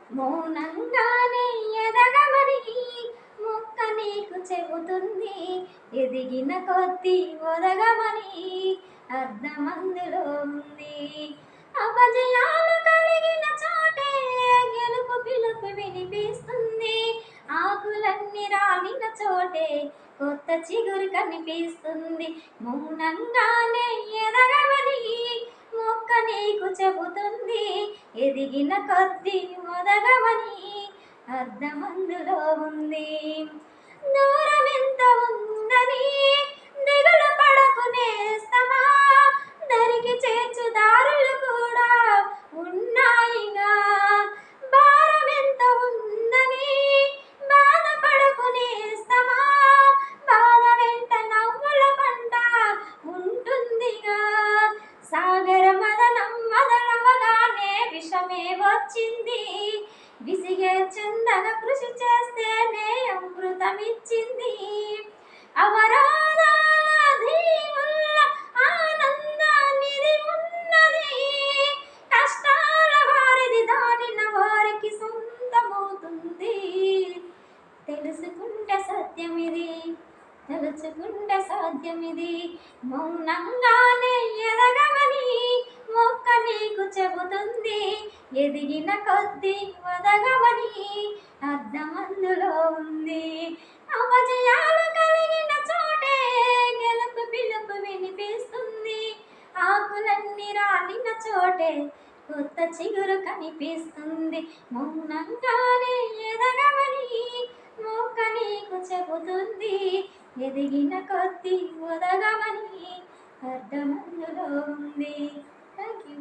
మౌనంగానే ఎదగమని మొక్క నీకు చెబుతుంది. ఎదిగిన కొద్దీ ఒదగమని అర్థమందులో ఉంది. అపజయాలు కలిగిన చోటే గెలుపు పిలుపు వినిపిస్తుంది. ఆకులన్నీ రాలిన చోటే కొత్త చిగురు కనిపిస్తుంది. మౌనంగానే ఎదగమని మొక్క నీకు చెబుతుంది. ఎదిగిన కొద్దీ ఒదగమని అర్థమందులో ఉంది. దూరం ఎంత ఉందని దిగులు పడకు నేస్తమా, దరికి చేర్చు దారులు కూడా ఉన్నాయిగా. భారం ఎంత ఉందని బాధపడకు నేస్తమా, బాధ వెంట నవ్వుల పంట ఉంటుందిగా. సాగర మదనం మొదలవగానే విషమే వచ్చింది. విసిగే చందన కృషి చేస్తేనే అమృతమిచ్చింది. అవరోధాల ధీముల్ల ఆనందానిది ఉన్నది. కష్టాల వారిది దాటిన వారికి సొంతమవుతుంది. తెలుసుకుంటే సత్యమిది, తలుచుకుంటే సాధ్యమిది. మౌనంగానే ఎదగమని మొక్క నీకు చెబుతుంది. ఎదిగిన కొద్దీ ఒదగమని అర్థమందులో ఉంది. అపజయాలు కలిగిన చోటే గెలుపు పిలుపు వినిపిస్తుంది. ఆకులన్నీ రాలిన చోటే కొత్త చిగురు కనిపిస్తుంది. మౌనంగానే ఎదగమని మొక్క నీకు చెబుతుంది. ఎదిగిన కొద్దీ ఒదగమని అర్థమందులో ఉంది. Thank you.